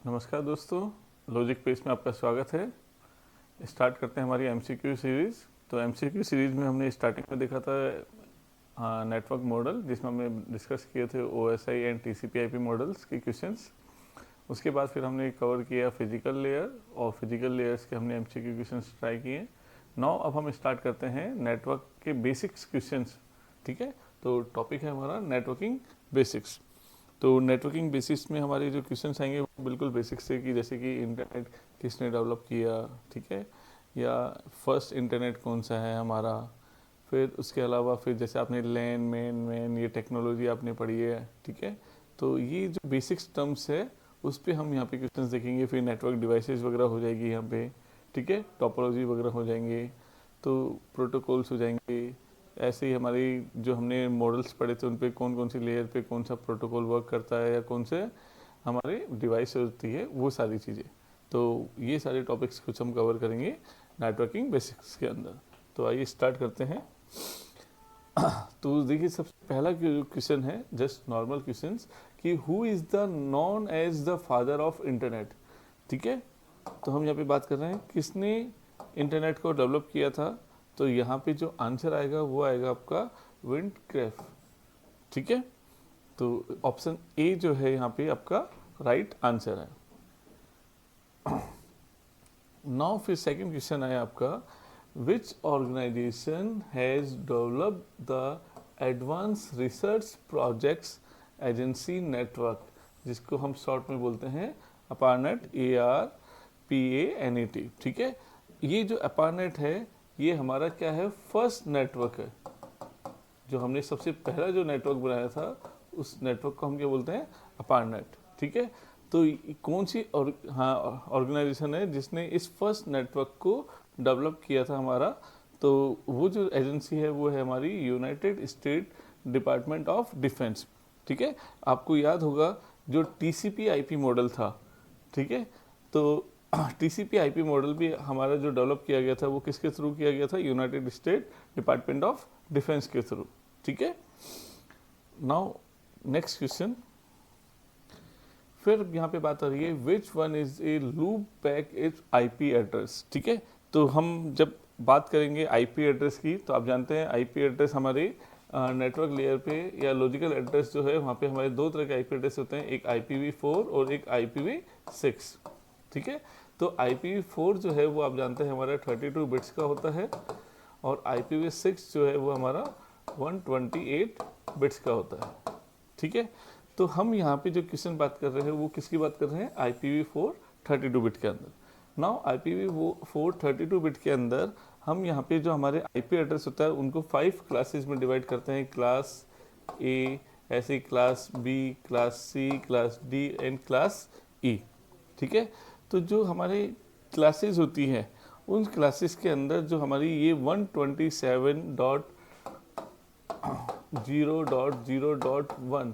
नमस्कार दोस्तों, logic page में आपका स्वागत है। स्टार्ट करते हैं हमारी एमसीक्यू सीरीज़। तो एमसीक्यू सीरीज़ में हमने स्टार्टिंग में देखा था नेटवर्क मॉडल, जिसमें हमने डिस्कस किए थे OSI and TCP IP models के क्वेश्चंस। उसके बाद फिर हमने कवर किया फिजिकल लेयर, और फिजिकल लेयर्स के हमने एमसीक्यू क्वेश्चंस ट्राई किए। नाउ अब हम स्टार्ट करते हैं नेटवर्क के बेसिक्स क्वेश्चंस। ठीक है, तो टॉपिक है हमारा नेटवर्किंग बेसिक्स। तो नेटवर्किंग बेसिक्स में हमारे जो क्वेश्चंस आएंगे वो बिल्कुल बेसिक्स से, कि जैसे कि इंटरनेट किसने डेवलप किया, ठीक है, या फर्स्ट इंटरनेट कौन सा है हमारा। फिर उसके अलावा फिर जैसे आपने लैन मेन ये टेक्नोलॉजी आपने पढ़ी है, ठीक है। तो ये जो बेसिक्स टर्म्स है उस पर हम यहाँ पे क्वेश्चंस देखेंगे। फिर नेटवर्क डिवाइसेस वगैरह हो जाएगी यहाँ पे, ठीक है, टोपोलॉजी वगैरह हो जाएंगे, तो प्रोटोकॉल्स हो जाएंगे। ऐसे ही हमारी जो हमने मॉडल्स पढ़े थे उन पे कौन कौन सी लेयर पे कौन सा प्रोटोकॉल वर्क करता है, या कौन से हमारे डिवाइस होती है, वो सारी चीज़ें। तो ये सारे टॉपिक्स कुछ हम कवर करेंगे नेटवर्किंग बेसिक्स के अंदर। तो आइए स्टार्ट करते हैं। तो देखिए, सबसे पहला क्वेश्चन है जस्ट नॉर्मल क्वेश्चन, कि who is the known as the father of internet. ठीक है, तो हम यहाँ पे बात कर रहे हैं किसने इंटरनेट को डेवलप किया था। तो यहाँ पे जो आंसर आएगा वो आएगा आपका विंडक्रेफ्ट। ठीक है, तो ऑप्शन ए जो है यहाँ पे आपका राइट आंसर है। नाउ फिर सेकंड क्वेश्चन आया आपका, which organisation has developed the advance research projects agency network, जिसको हम शॉर्ट में बोलते हैं अपारनेट, ARPANET। ठीक है, ये जो अपारनेट है ये हमारा क्या है, फर्स्ट नेटवर्क है। जो हमने सबसे पहला जो नेटवर्क बनाया था उस नेटवर्क को हम क्या बोलते हैं, अपारनेट। ठीक है, तो कौन सी ऑर्गेनाइजेशन है जिसने इस फर्स्ट नेटवर्क को डेवलप किया था हमारा। तो वो जो एजेंसी है वो है हमारी United state department of defence. ठीक है, आपको याद होगा जो टीसीपी आईपी मॉडल था, ठीक है, तो टीसीपी आईपी मॉडल भी हमारा जो डेवलप किया गया था वो किसके थ्रू किया गया था, United state department of defence के थ्रू। ठीक है, नाउ नेक्स्ट क्वेश्चन, फिर यहाँ पे बात आ रही है which one is a loop back is IP address. ठीक है, तो हम जब बात करेंगे आईपी एड्रेस की, तो आप जानते हैं आईपी एड्रेस हमारे नेटवर्क लेयर पे या लॉजिकल एड्रेस जो है वहाँ पे हमारे दो तरह के आईपी एड्रेस होते हैं, एक IPv4 और एक IPv6। ठीक है, तो IPv4 जो है वो आप जानते हैं हमारा 32 बिट्स का होता है, और IPv6 जो है वो हमारा 128 बिट्स का होता है। ठीक है, तो हम यहाँ पे जो क्वेश्चन बात कर रहे हैं वो किसकी बात कर रहे हैं, IPv4 32 बिट के अंदर। नाउ IPv4 32 बिट के अंदर हम यहाँ पे जो हमारे आईपी एड्रेस होता है उनको 5 क्लासेस में डिवाइड करते हैं, क्लास ए, ऐसे class B, class C, class D and class E. ठीक है, तो जो हमारे क्लासेस होती हैं उन क्लासेस के अंदर जो हमारी ये 127.0.0.1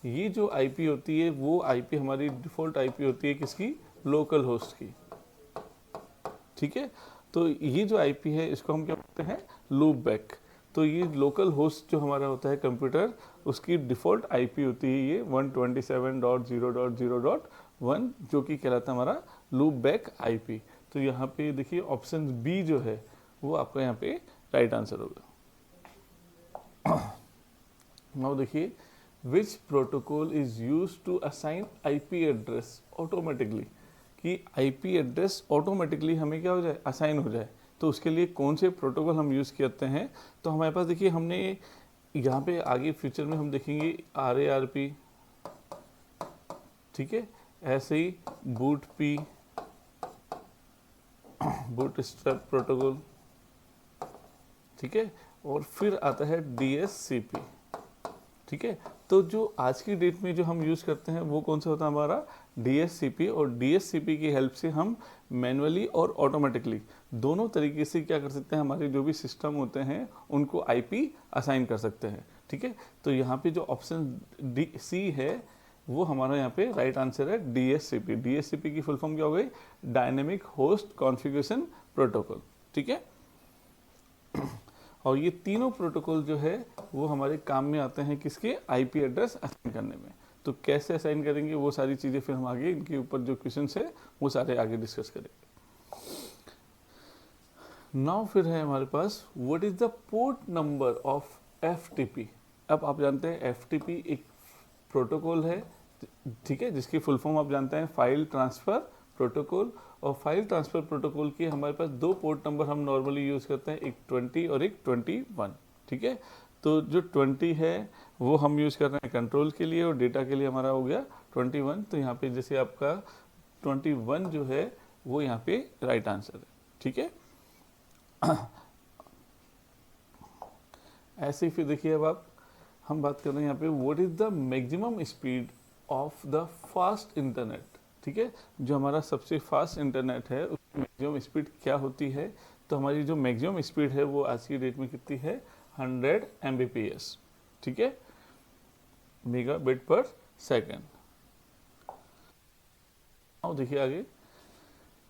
ये जो आईपी होती है वो आईपी हमारी डिफ़ॉल्ट आईपी होती है किसकी, लोकल होस्ट की। ठीक है, तो ये जो आईपी है इसको हम क्या बोलते हैं, लूप बैक। तो ये लोकल होस्ट जो हमारा होता है कंप्यूटर, उसकी डिफ़ॉल्ट आईपी होती है ये 127.0.0.1, जो कि कहलाता है हमारा लूप बैक आईपी। तो यहाँ पे देखिए ऑप्शन बी जो है वो आपका यहाँ पे राइट आंसर होगा। नाउ देखिए, which protocol is use to assign IP address automatically, कि आईपी एड्रेस ऑटोमेटिकली हमें क्या हो जाए, असाइन हो जाए। तो उसके लिए कौन से प्रोटोकॉल हम यूज़ करते हैं, तो हमारे पास देखिए हमने यहाँ पे आगे फ्यूचर में हम देखेंगे RARP, ठीक है, ऐसे ही बूटपी, बूटस्ट्रैप प्रोटोकॉल, ठीक है, और फिर आता है DSCP। ठीक है, तो जो आज की डेट में जो हम यूज़ करते हैं वो कौन सा होता है हमारा, DSCP। और DSCP की हेल्प से हम मैनुअली और ऑटोमेटिकली दोनों तरीके से क्या कर सकते हैं, हमारे जो भी सिस्टम होते हैं उनको आईपी असाइन कर सकते हैं। ठीक है, तो यहाँ पे जो ऑप्शन C है वो हमारा यहाँ पे राइट आंसर है DSCP। DSCP की फुल फॉर्म क्या हो गई, डायनेमिक होस्ट कॉन्फ़िगरेशन प्रोटोकॉल। ठीक है, और ये तीनों प्रोटोकॉल जो है वो हमारे काम में आते हैं किसके, आईपी एड्रेस असाइन करने में। तो कैसे असाइन करेंगे वो सारी चीज़ें फिर हम आगे इनके ऊपर जो क्वेश्चन है वो सारे आगे डिस्कस करेंगे। नाउ फिर है हमारे पास what is the port number of FTP। अब आप जानते हैं FTP एक प्रोटोकॉल है, ठीक है, जिसकी फुल फॉर्म आप जानते हैं फाइल ट्रांसफ़र प्रोटोकॉल। और फाइल ट्रांसफ़र प्रोटोकॉल की हमारे पास दो पोर्ट नंबर हम नॉर्मली यूज़ करते हैं, एक 20 और एक 21, ठीक है। तो जो 20 है वो हम यूज़ कर रहे हैं कंट्रोल के लिए और डेटा के लिए हमारा हो गया 21। तो यहाँ पे जैसे आपका 21 जो है वो यहाँ पे राइट आंसर है, ठीक है। ऐसे ही फिर देखिए अब हम बात कर रहे हैं यहाँ पे what is the maximum speed of the fast internet, ठीक है। जो हमारा सबसे फास्ट इंटरनेट है उसकी मैक्सिमम स्पीड क्या होती है। तो हमारी जो मैक्सिमम स्पीड है वो आज की डेट में कितनी है, 100 Mbps, ठीक है, मेगाबिट पर सेकेंड। अब देखिए आगे,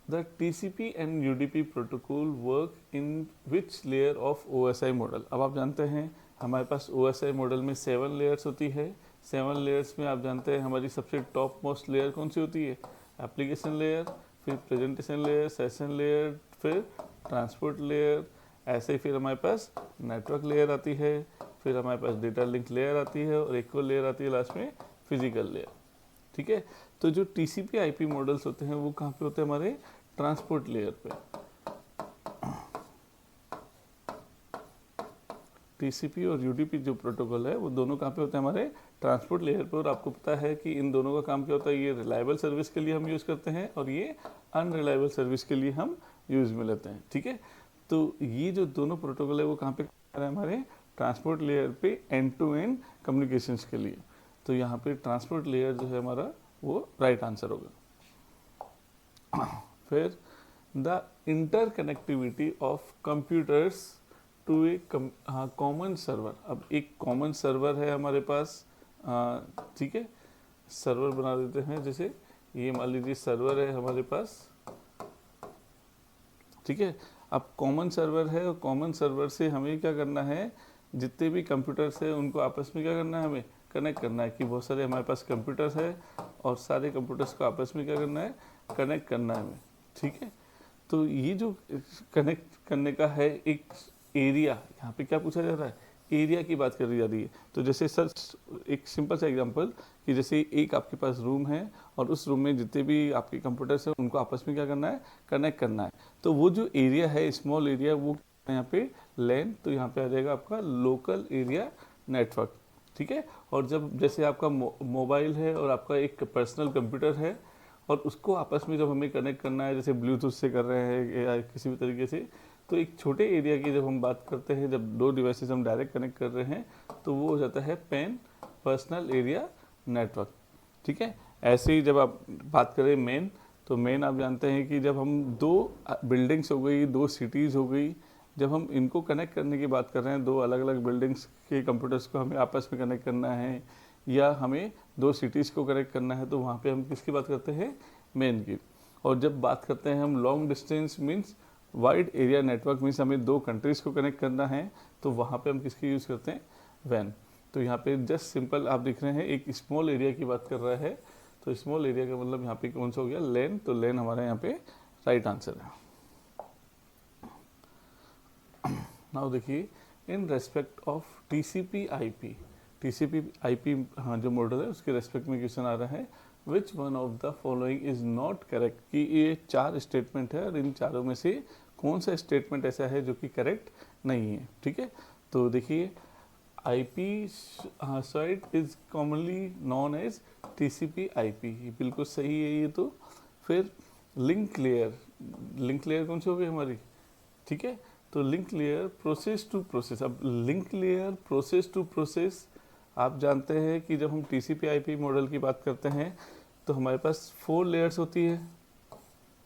the TCP and UDP protocol work in which layer of OSI model. अब आप जानते हैं हमारे पास OSI मॉडल में 7 लेयर्स होती है। 7 लेयर्स में आप जानते हैं हमारी सबसे टॉप मोस्ट लेयर कौन सी होती है, एप्लीकेशन लेयर, फिर प्रेजेंटेशन लेयर, सेशन लेयर, फिर ट्रांसपोर्ट लेयर। ऐसे ही फिर हमारे पास नेटवर्क लेयर आती है, फिर हमारे पास डेटा लिंक लेयर आती है और एक और लेयर आती है लास्ट में फिजिकल लेयर, ठीक है। तो जो TCP IP मॉडल्स होते हैं वो कहाँ पे होते हैं, हमारे ट्रांसपोर्ट लेयर पे। TCP और UDP जो प्रोटोकॉल है वो दोनों कहाँ पे होते हैं, हमारे ट्रांसपोर्ट लेयर पे। और आपको पता है कि इन दोनों का काम क्या होता है, ये रिलायबल सर्विस के लिए हम यूज़ करते हैं और ये अनरिलायबल सर्विस के लिए हम यूज़ में लेते हैं, ठीक है। तो ये जो दोनों प्रोटोकॉल है वो कहाँ पे कर रहे हैं, हमारे ट्रांसपोर्ट लेयर पे एंड टू एंड कम्युनिकेशंस के लिए। तो यहाँ पे ट्रांसपोर्ट लेयर जो है हमारा वो राइट आंसर होगा। फिर the interconnectivity of computers to a common server. अब एक कॉमन सर्वर है हमारे पास, ठीक है, सर्वर बना देते हैं। जैसे ये मान लीजिए सर्वर है हमारे पास, ठीक है। अब कॉमन सर्वर है और कॉमन सर्वर से हमें क्या करना है, जितने भी कंप्यूटर्स हैं उनको आपस में क्या करना है, हमें कनेक्ट करना है। कि बहुत सारे हमारे पास कंप्यूटर्स है और सारे कंप्यूटर्स को आपस में क्या करना है, कनेक्ट करना है हमें, ठीक है। तो ये जो कनेक्ट करने का है एक एरिया, यहाँ पे क्या पूछा जा रहा है, एरिया की बात करी जा रही है। तो जैसे सर एक सिंपल सा एग्जांपल कि जैसे एक आपके पास रूम है और उस रूम में जितने भी आपके कंप्यूटर्स हैं उनको आपस में क्या करना है, कनेक्ट करना है। तो वो जो एरिया है, स्मॉल एरिया, वो यहाँ पे लैन, तो यहाँ पे आ जाएगा आपका लोकल एरिया नेटवर्क, ठीक है। और जब जैसे आपका मोबाइल है और आपका एक पर्सनल कंप्यूटर है और उसको आपस में जब हमें कनेक्ट करना है, जैसे ब्लूटूथ से कर रहे हैं या किसी भी तरीके से, तो एक छोटे एरिया की जब हम बात करते हैं, जब दो डिवाइसेस हम डायरेक्ट कनेक्ट कर रहे हैं तो वो हो जाता है पैन, पर्सनल एरिया नेटवर्क, ठीक है। ऐसे ही जब आप बात करें मेन, तो मेन आप जानते हैं कि जब हम दो बिल्डिंग्स हो गई, दो सिटीज़ हो गई, जब हम इनको कनेक्ट करने की बात कर रहे हैं, दो अलग अलग बिल्डिंग्स के कंप्यूटर्स को हमें आपस में कनेक्ट करना है या हमें दो सिटीज़ को कनेक्ट करना है, तो वहाँ पे हम किसकी बात करते हैं, मेन की। और जब बात करते हैं हम long distance means wide area network, means हमें दो कंट्रीज़ को कनेक्ट करना है, तो वहाँ पे हम किसकी यूज़ करते हैं, वैन। तो यहाँ पे जस्ट सिंपल आप देख रहे हैं एक स्मॉल एरिया की बात कर रहा है, तो स्मॉल एरिया का मतलब यहाँ पे कौन सा हो गया, लैन। तो लैन हमारा यहाँ पे राइट आंसर है। नाउ देखिए, in respect of TCP IP, हाँ जो मॉडल है उसके रेस्पेक्ट में क्वेश्चन आ रहा है, which one of the following is not correct. कि ये 4 स्टेटमेंट है और इन चारों में से कौन सा स्टेटमेंट ऐसा है जो कि करेक्ट नहीं है, ठीक है। तो देखिए, IP site is commonly known as TCP IP, ये बिल्कुल सही है ये। तो फिर लिंक लेयर कौन सी होगी हमारी, ठीक है। तो link layer process to process. अब link layer process to process, आप जानते हैं कि जब हम TCP IP मॉडल की बात करते हैं तो हमारे पास 4 लेयर्स होती है,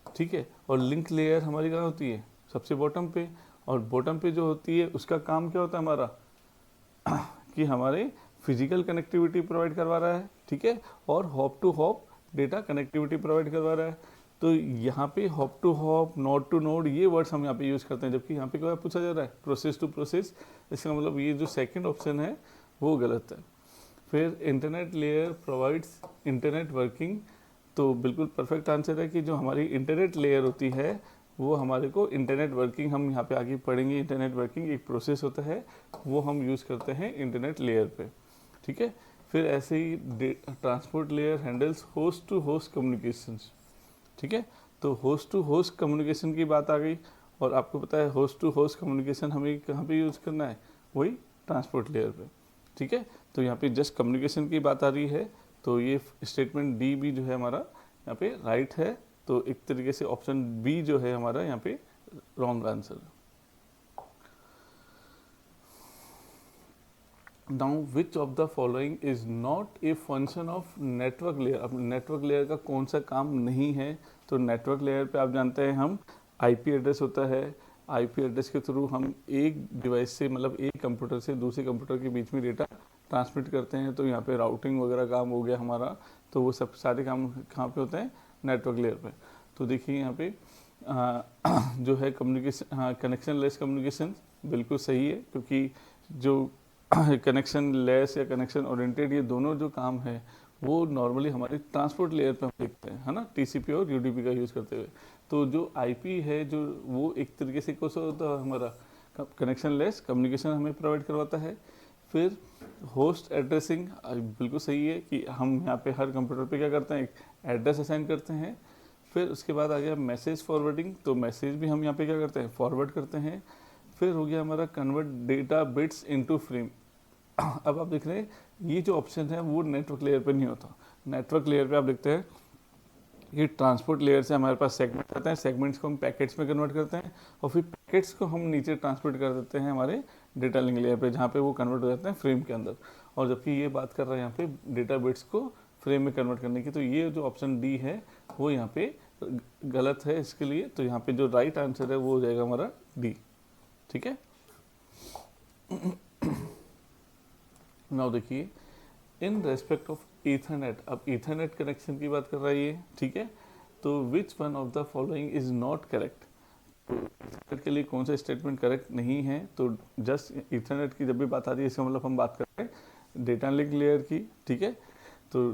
ठीक है। और लिंक लेयर हमारी कहाँ होती है, सबसे बॉटम पे। और बॉटम पे जो होती है उसका काम क्या होता है हमारा कि हमारे फिजिकल कनेक्टिविटी प्रोवाइड करवा रहा है, ठीक है। और hop to hop data connectivity provide करवा रहा है। तो यहाँ पे hop to hop, node to node, ये वर्ड्स हम यहाँ पे यूज़ करते हैं, जबकि यहाँ पे क्या पूछा जा रहा है, प्रोसेस टू प्रोसेस। इसका मतलब ये जो सेकंड ऑप्शन है वो गलत है। फिर internet layer provides internet working, तो बिल्कुल परफेक्ट आंसर है कि जो हमारी इंटरनेट लेयर होती है वो हमारे को इंटरनेट वर्किंग, हम यहाँ पे आगे पढ़ेंगे, इंटरनेट वर्किंग एक प्रोसेस होता है वो हम यूज़ करते हैं इंटरनेट लेयर पे, ठीक है। फिर ऐसे ही transport layer handles host to host communications, ठीक है। तो होस्ट टू होस्ट कम्युनिकेशन की बात आ गई, और आपको पता है होस्ट टू होस्ट कम्युनिकेशन हमें कहाँ पे यूज़ करना है, वही ट्रांसपोर्ट लेयर पे, ठीक है। तो यहाँ पे जस्ट कम्युनिकेशन की बात आ रही है, तो ये स्टेटमेंट डी भी जो है हमारा यहाँ पे राइट है, तो एक तरीके से ऑप्शन बी जो है हमारा यहाँ पे wrong answer. Now which of the following is not a function of network layer. अब नेटवर्क लेयर का कौन सा काम नहीं है, तो नेटवर्क लेयर पे आप जानते हैं हम आईपी एड्रेस होता है, आईपी एड्रेस के थ्रू हम एक डिवाइस से, मतलब एक कंप्यूटर से दूसरे कंप्यूटर के बीच में डेटा ट्रांसमिट करते हैं, तो यहाँ पे राउटिंग वगैरह काम हो गया हमारा, तो वो सब सारे काम कहाँ पे होते हैं, नेटवर्क लेयर पे। तो देखिए यहाँ पे जो है कम्युनिकेशन, हाँ कनेक्शन लेस कम्युनिकेशन बिल्कुल सही है, क्योंकि जो कनेक्शन लेस या कनेक्शन ओरिएंटेड, ये दोनों जो काम है वो नॉर्मली हमारे ट्रांसपोर्ट लेयर पे हम देखते हैं, है ना, टीसीपी और यूडीपी का यूज़ करते हुए। तो जो आईपी है जो वो एक तरीके से कौन सा होता है, हमारा कनेक्शन लेस कम्युनिकेशन हमें प्रोवाइड करवाता है। फिर होस्ट एड्रेसिंग बिल्कुल सही है कि हम यहाँ पे हर कंप्यूटर पे क्या करते हैं, एक एड्रेस असाइन करते हैं। फिर उसके बाद आ गया मैसेज फॉरवर्डिंग, तो मैसेज भी हम यहाँ पे क्या करते हैं, फॉरवर्ड करते हैं। फिर हो गया हमारा convert data bits into frame. अब आप देख रहे हैं ये जो ऑप्शन है वो नेटवर्क लेयर पे नहीं होता। नेटवर्क लेयर पे आप देखते हैं कि ट्रांसपोर्ट लेयर से हमारे पास सेगमेंट आते हैं, सेगमेंट्स को हम पैकेट्स में कन्वर्ट करते हैं, और फिर पैकेट्स को हम नीचे ट्रांसपोर्ट कर देते हैं हमारे डेटा लिंक लेयर पे, जहाँ पे वो कन्वर्ट हो जाते हैं फ्रेम के अंदर। और जबकि ये बात कर रहे हैं यहाँ पे डेटा बिट्स को फ्रेम में कन्वर्ट करने की, तो ये जो ऑप्शन डी है वो यहाँ पे गलत है इसके लिए। तो यहाँ पे जो राइट आंसर है वो हो जाएगा हमारा डी, ठीक है। नाउ देखिए इन रेस्पेक्ट ऑफ ईथरनेट, अब ईथरनेट कनेक्शन की बात कर रहा है ये, ठीक है। तो which one of the following is not correct, तो ईथरनेट के लिए कौन सा स्टेटमेंट करेक्ट नहीं है, तो जस्ट ईथरनेट की जब भी बात आ रही है इसका मतलब हम बात कर रहे हैं डेटा लिंक लेयर की, ठीक है। तो